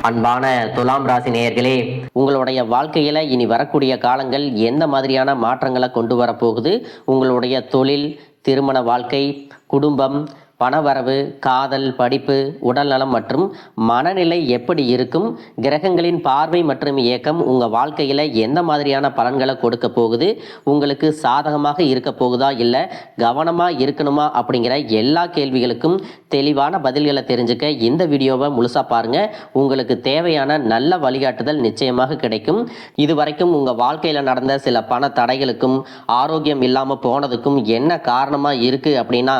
அன்பான துலாம் ராசி நேயர்களே, உங்களுடைய வாழ்க்கையில இனி வரக்கூடிய காலங்கள் எந்த மாதிரியான மாற்றங்களை கொண்டு வரப்போகுது? உங்களுடைய தொழில், திருமண வாழ்க்கை, குடும்பம், பணவரவு, காதல், படிப்பு, உடல்நலம் மற்றும் மனநிலை எப்படி இருக்கும்? கிரகங்களின் பார்வை மற்றும் இயக்கம் உங்கள் வாழ்க்கையில் எந்த மாதிரியான பலன்களை கொடுக்க போகுது? உங்களுக்கு சாதகமாக இருக்க போகுதா இல்லை கவனமாக இருக்கணுமா? அப்படிங்கிற எல்லா கேள்விகளுக்கும் தெளிவான பதில்களை தெரிஞ்சுக்க இந்த வீடியோவை முழுசாக பாருங்கள். உங்களுக்கு தேவையான நல்ல வழிகாட்டுதல் நிச்சயமாக கிடைக்கும். இதுவரைக்கும் உங்கள் வாழ்க்கையில் நடந்த சில பண தடைகளுக்கும் ஆரோக்கியம் இல்லாமல் போனதுக்கும் என்ன காரணமாக இருக்குது அப்படின்னா,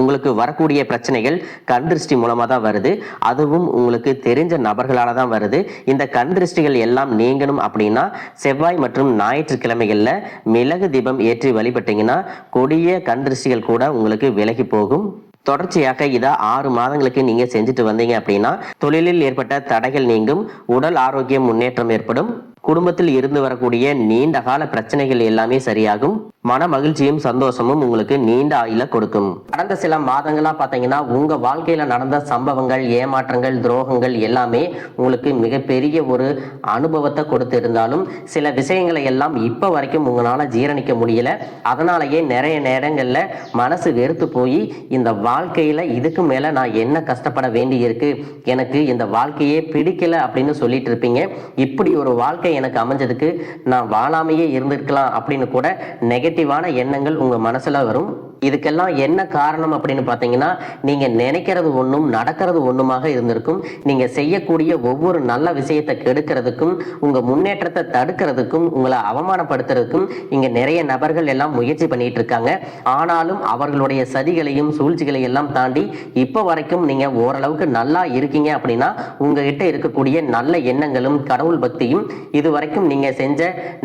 உங்களுக்கு வரக்கூடிய பிரச்சனைகள் கண் திருஷ்டி மூலமா தான் வருது. அதுவும் உங்களுக்கு தெரிஞ்ச நபர்களால தான் வருது. இந்த கண் திருஷ்டிகள் எல்லாம் நீங்கணும் அப்படின்னா செவ்வாய் மற்றும் ஞாயிற்றுக்கிழமைகள்ல மிளகு தீபம் ஏற்றி வழிபட்டீங்கன்னா கொடிய கண் திருஷ்டிகள் கூட உங்களுக்கு விலகி போகும். தொடர்ச்சியாக இதை 6 மாதங்களுக்கு நீங்க செஞ்சுட்டு வந்தீங்க அப்படின்னா தொழிலில் ஏற்பட்ட தடைகள் நீங்கும், உடல் ஆரோக்கியம் முன்னேற்றம் ஏற்படும், குடும்பத்தில் இருந்து வரக்கூடிய நீண்ட கால பிரச்சனைகள் எல்லாமே சரியாகும், மன மகிழ்ச்சியும் சந்தோஷமும் உங்களுக்கு நீண்ட ஆயுள கொடுக்கும். கடந்த சில மாதங்களா பாத்தீங்கன்னா உங்க வாழ்க்கையில நடந்த சம்பவங்கள், ஏமாற்றங்கள், துரோகங்கள் எல்லாமே உங்களுக்கு மிகப்பெரிய ஒரு அனுபவத்தை கொடுத்து இருந்தாலும் சில விஷயங்களை எல்லாம் இப்ப வரைக்கும் உங்களால ஜீரணிக்க முடியல. அதனாலேயே நிறைய நேரங்கள்ல மனசு வெறுத்து போய் இந்த வாழ்க்கையில இதுக்கு மேல நான் என்ன கஷ்டப்பட வேண்டி இருக்கு, எனக்கு இந்த வாழ்க்கையே பிடிக்கல அப்படின்னு சொல்லிட்டு இருப்பீங்க. இப்படி ஒரு வாழ்க்கை எனக்கு அமைஞ்சதுக்கு நான் வாழாமையே இருந்திருக்கலாம் அப்படின்னு கூட நெகட்டிவான எண்ணங்கள் உங்க மனசுல வரும். இதுக்கெல்லாம் என்ன காரணம் அப்படின்னு பார்த்தீங்கன்னா, நீங்க நினைக்கிறது ஒன்றும் நடக்கிறது ஒன்றுமாக இருந்திருக்கும். நீங்க செய்யக்கூடிய ஒவ்வொரு நல்ல விஷயத்தை கெடுக்கிறதுக்கும், உங்க முன்னேற்றத்தை தடுக்கிறதுக்கும், உங்களை அவமானப்படுத்துறதுக்கும் இங்க நிறைய நபர்கள் எல்லாம் முயற்சி பண்ணிட்டு இருக்காங்க. ஆனாலும் அவர்களுடைய சதிகளையும் சூழ்ச்சிகளையும் எல்லாம் தாண்டி இப்ப வரைக்கும் நீங்க ஓரளவுக்கு நல்லா இருக்கீங்க அப்படின்னா உங்ககிட்ட இருக்கக்கூடிய நல்ல எண்ணங்களும் கடவுள் பக்தியும் இது வரைக்கும் நீங்க செஞ்ச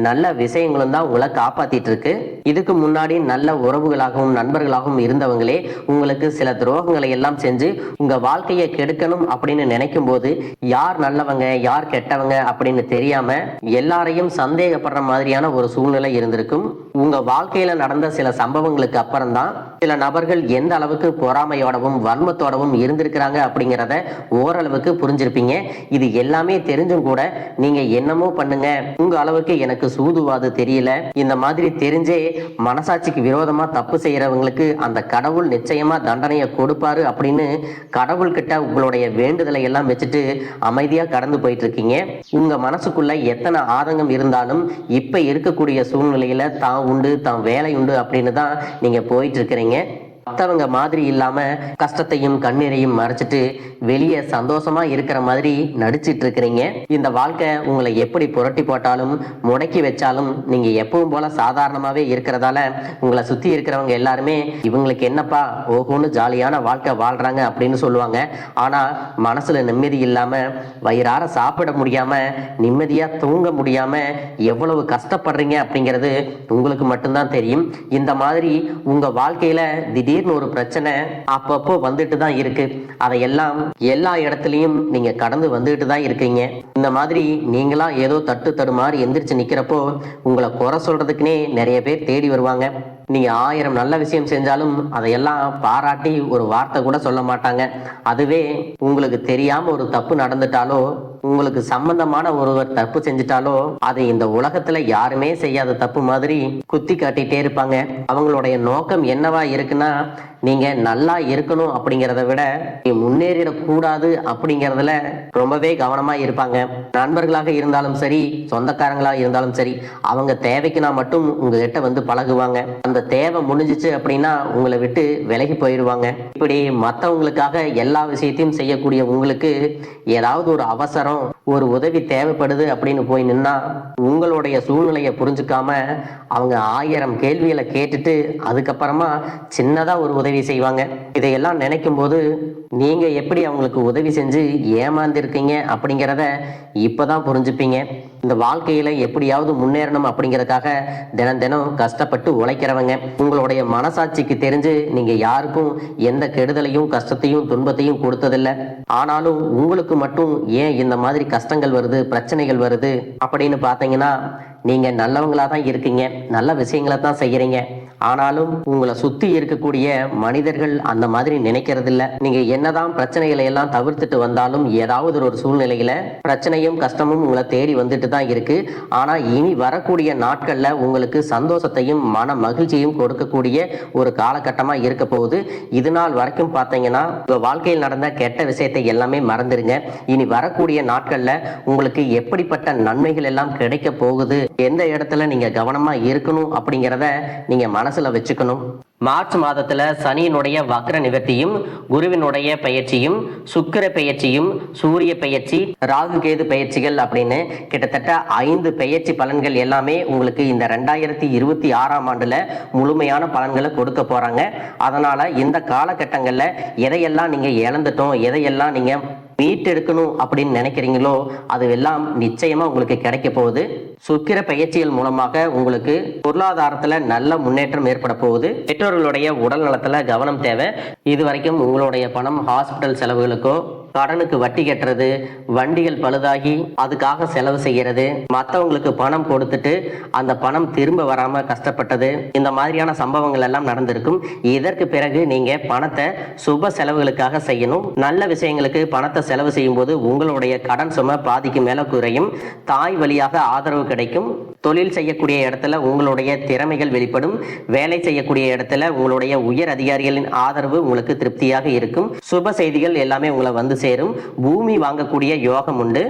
நல்ல விஷயங்களும் தான் உங்களை காப்பாத்திட்டு இருக்கு. இதுக்கு முன்னாடி நல்ல உறவுகளாகவும் நண்பர்களாகவும் இருந்தவங்களே உங்களுக்கு சில துரோகங்களை எல்லாம் செஞ்சு உங்க வாழ்க்கையை கெடுக்கணும் அப்படின்னு நினைக்கும் போது யார் நல்லவங்க யார் கெட்டவங்க அப்படின்னு தெரியாம எல்லாரையும் சந்தேகப்படுற மாதிரியான ஒரு சூழ்நிலை இருந்திருக்கும். உங்க வாழ்க்கையில நடந்த சில சம்பவங்களுக்கு அப்புறம் தான் சில நபர்கள் எந்த அளவுக்கு பொறாமையோடவும் வன்மத்தோடவும் இருந்திருக்கிறாங்க அப்படிங்கிறத ஓரளவுக்கு புரிஞ்சிருப்பீங்க. இது எல்லாமே தெரிஞ்சும் கூட நீங்க என்னமோ பண்ணுங்க, உங்க அளவுக்கு எனக்கு சூதுவாது தெரியல, இந்த மாதிரி தெரிஞ்சே மனசாட்சிக்கு விரோதமா தப்பு செய்யறவங்களுக்கு அந்த கடவுள் நிச்சயமா தண்டனையை கொடுப்பாரு அப்படின்னு கடவுள் கிட்ட உங்களுடைய வேண்டுதலை எல்லாம் வச்சுட்டு அமைதியா கடந்து போயிட்டு இருக்கீங்க. உங்க மனசுக்குள்ள எத்தனை ஆதங்கம் இருந்தாலும் இப்ப இருக்கக்கூடிய சூழ்நிலையில தான் உண்டு தான் வேலை உண்டு அப்படின்னு தான் நீங்க போயிட்டு இருக்கிறீங்க. மற்றவங்க மாதிரி இல்லாம கஷ்டத்தையும் கண்ணீரையும் மறைச்சிட்டு வெளியே சந்தோஷமா இருக்கிற மாதிரி நடிச்சிட்டு இருக்கிறீங்க. இந்த வாழ்க்கை உங்களை எப்படி புரட்டி போட்டாலும் முடக்கி வச்சாலும் நீங்க எப்பவும் போல சாதாரணமாவே இருக்கிறதால உங்களை சுத்தி இருக்கிறவங்க எல்லாருமே இவங்களுக்கு என்னப்பா ஓஹோன்னு ஜாலியான வாழ்க்கை வாழ்றாங்க அப்படின்னு சொல்லுவாங்க. ஆனா மனசுல நிம்மதி இல்லாம வயிறார சாப்பிட முடியாம நிம்மதியா தூங்க முடியாம எவ்வளவு கஷ்டப்படுறீங்க அப்படிங்கிறது உங்களுக்கு மட்டும்தான் தெரியும். இந்த மாதிரி உங்க வாழ்க்கையில திடீர்னு ஒரு பிரச்சனை அப்பப்போ வந்துட்டு தான் இருக்கு. அதையெல்லாம் எல்லா இடத்துலயும் நீங்க கடந்து வந்துட்டு தான் இருக்கீங்க. இந்த மாதிரி நீங்களா ஏதோ தட்டு தடுமாறி எந்திரிச்சு நிக்கிறப்போ உங்களை குறை சொல்றதுக்குன்னே நிறைய பேர் தேடி வருவாங்க. நீங்க 1000 நல்ல விஷயம் செஞ்சாலும் அதையெல்லாம் பாராட்டி ஒரு வார்த்தை கூட சொல்ல மாட்டாங்க. அதுவே உங்களுக்கு தெரியாம ஒரு தப்பு நடந்துட்டாலோ உங்களுக்கு சம்பந்தமான ஒருவர் தப்பு செஞ்சுட்டாலோ அது இந்த உலகத்துல யாருமே செய்யாத தப்பு மாதிரி குத்தி காட்டிட்டே இருப்பாங்க. அவங்களுடைய நோக்கம் என்னவா இருக்குன்னா நீங்க நல்லா இருக்கணும் அப்படிங்கிறத விட நீ முன்னேறிடக்கூடாது அப்படிங்கிறதுல ரொம்பவே கவனமா இருப்பாங்க. நண்பர்களாக இருந்தாலும் சரி, சொந்தக்காரங்களாக இருந்தாலும் சரி, அவங்க தேவைக்குனா மட்டும் உங்ககிட்ட வந்து பழகுவாங்க. அந்த தேவை முடிஞ்சிச்சு அப்படின்னா உங்களை விட்டு விலகி போயிடுவாங்க. இப்படி மற்றவங்களுக்காக எல்லா விஷயத்தையும் செய்யக்கூடிய உங்களுக்கு ஏதாவது ஒரு அவசரம் ஒரு உதவி தேவைப்படுது அப்படின்னு போய் நின்னா உங்களுடைய சூழ்நிலையை புரிஞ்சுக்காம அவங்க 1000 கேள்விகளை கேட்டுட்டு அதுக்கப்புறமா சின்னதா ஒரு உதவி செய்வாங்க. இதையெல்லாம் நினைக்கும் போது நீங்க எப்படி அவங்களுக்கு உதவி செஞ்சு ஏமாந்திருக்கீங்க அப்படிங்கிறத இப்பதான் புரிஞ்சுப்பீங்க. இந்த வாழ்க்கையில எப்படியாவது முன்னேறணும் அப்படிங்கிறதுக்காக தினம் தினம் கஷ்டப்பட்டு உழைக்கிறவங்க. உங்களுடைய மனசாட்சிக்கு தெரிஞ்சு நீங்க யாருக்கும் எந்த கெடுதலையும் கஷ்டத்தையும் துன்பத்தையும் கொடுத்ததில்லை. ஆனாலும் உங்களுக்கு மட்டும் ஏன் இந்த மாதிரி கஷ்டங்கள் வருது, பிரச்சனைகள் வருது அப்படின்னு பார்த்தீங்கன்னா நீங்க நல்லவங்களா தான் இருக்கீங்க, நல்ல விஷயங்களை தான் செய்யறீங்க. ஆனாலும் உங்களை சுத்தி இருக்கக்கூடிய மனிதர்கள் அந்த மாதிரி நினைக்கிறது இல்ல. நீங்க என்னதான் பிரச்சனைகளை எல்லாம் தவிர்த்துட்டு வந்தாலும் ஏதாவது ஒரு சூழ்நிலையில பிரச்சனையும் கஷ்டமும் உங்களை தேடி வந்துட்டு தான் இருக்கு. ஆனா இனி வரக்கூடிய நாட்கள்ல உங்களுக்கு சந்தோஷத்தையும் மன மகிழ்ச்சியும் கொடுக்கக்கூடிய ஒரு காலகட்டமா இருக்க போகுது. இது நாள் வரைக்கும் பார்த்தீங்கன்னா உங்க வாழ்க்கையில் நடந்த கெட்ட விஷயத்தை எல்லாமே மறந்துருங்க. இனி வரக்கூடிய நாட்கள்ல உங்களுக்கு எப்படிப்பட்ட நன்மைகள் எல்லாம் கிடைக்க போகுது, எந்த இடத்துல நீங்க கவனமா இருக்கணும் அப்படிங்கிறத நீங்க மனசுல வச்சுக்கணும். மார்ச் மாதத்துல சனியினுடைய வக்ர நிவர்த்தியும், குருவினுடைய பயிற்சியும், சுக்கிர பயிற்சியும், சூரிய பயிற்சி, ராகு கேது பயிற்சிகள் அப்படின்னு கிட்டத்தட்ட 5 பயிற்சி பலன்கள் எல்லாமே உங்களுக்கு இந்த 2026ஆம் ஆண்டுல முழுமையான பலன்களை கொடுக்க போறாங்க. அதனால இந்த காலகட்டங்கள்ல எதையெல்லாம் நீங்க இழந்துட்டோம், எதையெல்லாம் நீங்க மீட்டெடுக்கணும் அப்படின்னு நினைக்கிறீங்களோ அதுவெல்லாம் நிச்சயமா உங்களுக்கு கிடைக்க போகுது. சுக்கிர பயிற்சிகள் மூலமாக உங்களுக்கு பொருளாதாரத்துல நல்ல முன்னேற்றம் ஏற்பட போகுது. பெற்றோர்களுடைய உடல் நலத்துல கவனம் தேவை. இதுவரைக்கும் உங்களுடைய பணம் ஹாஸ்பிட்டல் செலவுகளுக்கோ, கடனுக்கு வட்டி கட்டுறது, வண்டிகள் பழுதாகி அதுக்காக செலவு செய்யறது, மற்றவங்களுக்கு பணம் கொடுத்துட்டு அந்த பணம் திரும்ப வராம கஷ்டப்பட்டது, இந்த மாதிரியான சம்பவங்கள் எல்லாம் நடந்திருக்கும். இதற்கு பிறகு நீங்க பணத்தை சுப செலவுகளுக்காக செய்யணும். நல்ல விஷயங்களுக்கு பணத்தை செலவு செய்யும் போது உங்களுடைய கடன் சுமை பாதிக்கு மேல குறையும். தாய் வழியாக ஆதரவு கிடைக்கும். தொழில் செய்யக்கூடிய இடத்துல உங்களுடைய திறமைகள் வெளிப்படும். வேலை செய்யக்கூடிய இடத்துல உங்களுடைய உயர் அதிகாரிகளின் ஆதரவு உங்களுக்கு திருப்தியாக இருக்கும். சுப செய்திகள் எல்லாமே உங்களை வந்து சேரும். பூமி வாங்கக்கூடிய யோகம் உண்டு.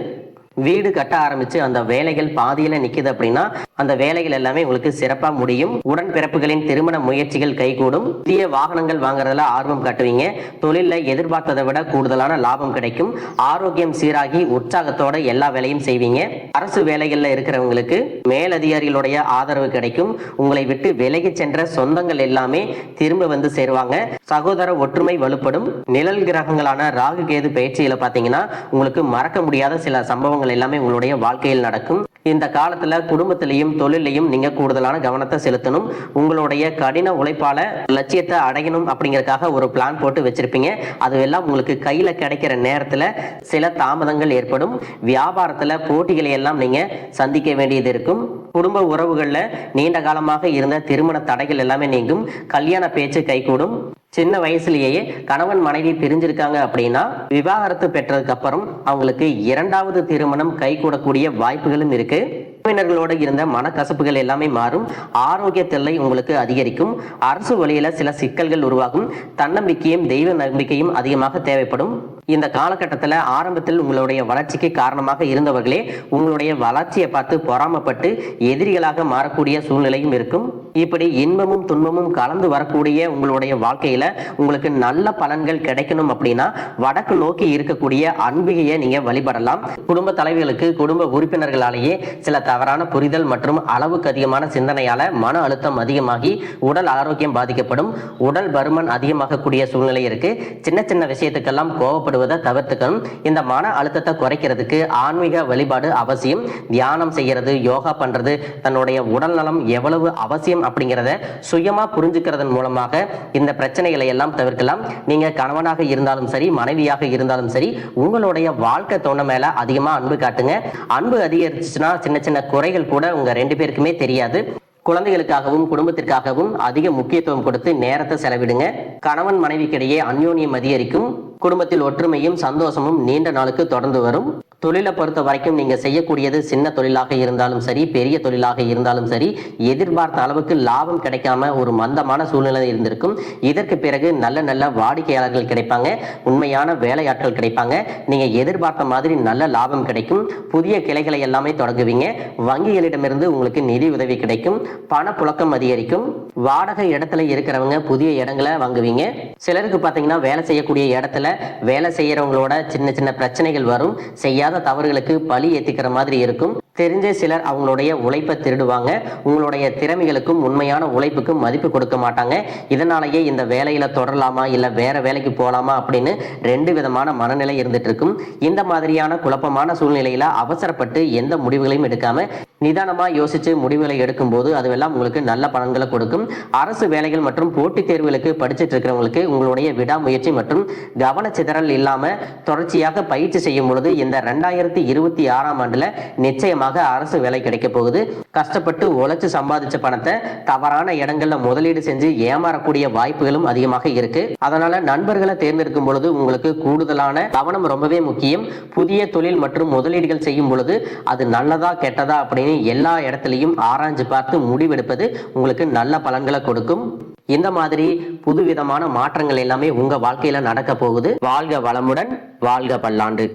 வீடு கட்ட ஆரம்பிச்சு அந்த வேலைகள் பாதியில நிக்குது அப்படின்னா அந்த வேலைகள் எல்லாமே உங்களுக்கு சிறப்பா முடியும். உடன்பிறப்புகளின் திருமண முயற்சிகள் கைகூடும். புதிய வாகனங்கள் வாங்குறதுல ஆர்வம் காட்டுவீங்க. தொழில எதிர்பார்த்ததை விட கூடுதலான லாபம் கிடைக்கும். ஆரோக்கியம் சீராகி உற்சாகத்தோட எல்லா வேலையும் செய்வீங்க. அரசு வேலைகள்ல இருக்கிறவங்களுக்கு மேலதிகாரிகளுடைய ஆதரவு கிடைக்கும். உங்களை விட்டு விலகி சென்ற சொந்தங்கள் எல்லாமே திரும்ப வந்து சேருவாங்க. சகோதர ஒற்றுமை வலுப்படும். நிழல் கிரகங்களான ராகு கேது பயிற்சியில பாத்தீங்கன்னா உங்களுக்கு மறக்க முடியாத சில சம்பவங்கள் எல்லாமே உங்களுடைய வாழ்க்கையில் நடக்கும். இந்த காலத்துல குடும்பத்திலையும் தொழிலையும் நீங்க கூடுதலான கவனத்தை செலுத்தணும். உங்களுடைய கடின உழைப்பால லட்சியத்தை அடையணும் அப்படிங்கறதுக்காக ஒரு பிளான் போட்டு வச்சிருப்பீங்க. அதுவெல்லாம் உங்களுக்கு கையில கிடைக்கிற நேரத்துல சில தாமதங்கள் ஏற்படும். வியாபாரத்துல போட்டிகளை எல்லாம் நீங்க சந்திக்க வேண்டியது இருக்கும். குடும்ப உறவுகள்ல நீண்ட காலமாக இருந்த திருமண தடைகள் எல்லாமே நீங்கும். கல்யாண பேச்சு கைகூடும். சின்ன வயசுலேயே கணவன் மனைவி பிரிஞ்சிருக்காங்க அப்படின்னா விவாகரத்து பெற்றதுக்கு அப்புறம் அவங்களுக்கு 2வது திருமணம் கைகூடக்கூடிய வாய்ப்புகளும் இருக்கு. உறவினர்களோடு இருந்த மனக்கசப்புகள் எல்லாமே மாறும். ஆரோக்கிய தொல்லை உங்களுக்கு அதிகரிக்கும். அரசு வழியில சில சிக்கல்கள் உருவாகும். தன்னம்பிக்கையும் தெய்வ நம்பிக்கையும் அதிகமாக தேவைப்படும். இந்த காலகட்டத்தில் ஆரம்பத்தில் உங்களுடைய வளர்ச்சிக்கு காரணமாக இருந்தவர்களே உங்களுடைய வளர்ச்சியை பார்த்து பொறாமப்பட்டு எதிரிகளாக மாறக்கூடிய சூழ்நிலையும் இருக்கும். இப்படி இன்பமும் துன்பமும் கலந்து வரக்கூடிய உங்களுடைய வாழ்க்கையில உங்களுக்கு நல்ல பலன்கள் கிடைக்கணும் அப்படின்னா வடக்கு நோக்கி இருக்கக்கூடிய அன்பிகையை நீங்க வழிபடலாம். குடும்ப தலைவர்களுக்கு குடும்ப உறுப்பினர்களாலேயே சில தவறான புரிதல் மற்றும் அளவுக்கு அதிகமான சிந்தனையால மன அழுத்தம் அதிகமாகி உடல் ஆரோக்கியம் பாதிக்கப்படும். உடல் பருமன் அதிகமாகக்கூடிய சூழ்நிலை இருக்கு. சின்ன சின்ன விஷயத்துக்கெல்லாம் கோவப்படுவதை தவிர்த்துக்கணும். இந்த மன அழுத்தத்தை குறைக்கிறதுக்கு ஆன்மீக வழிபாடு அவசியம். தியானம் செய்யறது, யோகா பண்றது, தன்னுடைய உடல் நலம் எவ்வளவு அவசியம் அப்படிங்கிறத சுயமா புரிஞ்சுக்கிறதன் மூலமாக இந்த பிரச்சனைகளை எல்லாம் தவிர்க்கலாம். நீங்க கணவனாக இருந்தாலும் சரி, மனைவியாக இருந்தாலும் சரி, உங்களுடைய வாழ்க்கை துணை மேல அதிகமா அன்பு காட்டுங்க. அன்பு அதிகரிச்சுன்னா சின்ன சின்ன குறைகள் கூட உங்க 2 பேருக்குமே தெரியாது. குழந்தைகளுக்காகவும் குடும்பத்திற்காகவும் அதிக முக்கியத்துவம் கொடுத்து நேரத்தை செலவிடுங்க. கணவன் மனைவிக்கிடையே அந்யோன்யம் அதிகரிக்கும். குடும்பத்தில் ஒற்றுமையும் சந்தோஷமும் நீண்ட நாளுக்கு தொடர்ந்து வரும். தொழிலை பொறுத்த வரைக்கும் நீங்க செய்யக்கூடியது சின்ன தொழிலாக இருந்தாலும் சரி, பெரிய தொழிலாக இருந்தாலும் சரி, எதிர்பார்த்த அளவுக்கு லாபம் கிடைக்காம ஒரு மந்தமான சூழ்நிலை இருந்திருக்கும். இதற்கு பிறகு நல்ல நல்ல வாடிக்கையாளர்கள் கிடைப்பாங்க. உண்மையான வேலையாட்கள் கிடைப்பாங்க. நீங்க எதிர்பார்த்த மாதிரி நல்ல லாபம் கிடைக்கும். புதிய கிளைகளை எல்லாமே தொடங்குவீங்க. வங்கிகளிடமிருந்து உங்களுக்கு நிதி உதவி கிடைக்கும். பணப்புழக்கம் அதிகரிக்கும். வாடகை இடத்துல இருக்கிறவங்க புதிய இடங்களை வாங்குவீங்க. சிலருக்கு பார்த்தீங்கன்னா வேலை செய்யக்கூடிய இடத்துல வேலை செய்யறவங்களோட சின்ன சின்ன பிரச்சனைகள் வரும். செய்யாத தவறுகளுக்கு பழி ஏத்திக்கிற மாதிரி இருக்கும். தெரிஞ்ச சிலர் அவங்களுடைய உழைப்பை திருடுவாங்க. உங்களுடைய திறமைகளுக்கும் உண்மையான உழைப்புக்கும் மதிப்பு கொடுக்க மாட்டாங்க. இதனாலேயே இந்த வேலையில தொடரலாமா இல்ல வேற வேலைக்கு போகலாமா அப்படின்னு 2 விதமான மனநிலை இருந்துட்டு இருக்கும். இந்த மாதிரியான குழப்பமான சூழ்நிலையில அவசரப்பட்டு எந்த முடிவுகளையும் எடுக்காம நிதானமா யோசிச்சு முடிவுகளை எடுக்கும் போது அதுவெல்லாம் உங்களுக்கு நல்ல பலன்களை கொடுக்கும். அரசு வேலைகள் மற்றும் போட்டித் தேர்வுகளுக்கு படிச்சுட்டு இருக்கிறவங்களுக்கு உங்களுடைய விடாமுயற்சி மற்றும் கவனச்சிதறல் இல்லாம தொடர்ச்சியாக பயிற்சி செய்யும் பொழுது இந்த 2026ஆம் ஆண்டுல நிச்சயமாக அரசு வேலை கிடைக்க போகுது. கஷ்டப்பட்டு உழைச்சு சம்பாதிச்ச பணத்தை தவறான இடங்கள்ல முதலீடு செஞ்சு ஏமாறக்கூடிய வாய்ப்புகளும் அதிகமாக இருக்கு. அதனால நண்பர்களை தேர்ந்தெடுக்கும் பொழுது உங்களுக்கு கூடுதலான கவனம் ரொம்பவே முக்கியம். புதிய தொழில் மற்றும் முதலீடுகள் செய்யும் பொழுது அது நல்லதா கெட்டதா அப்படின்னு எல்லா இடத்திலையும் ஆராய்ஞ்சு பார்த்து முடிவெடுப்பது உங்களுக்கு நல்ல பலன்களை கொடுக்கும். இந்த மாதிரி புதுவிதமான மாற்றங்கள் எல்லாமே உங்க வாழ்க்கையில நடக்க போகுது. வாழ்க வளமுடன், வாழ்க பல்லாண்டு.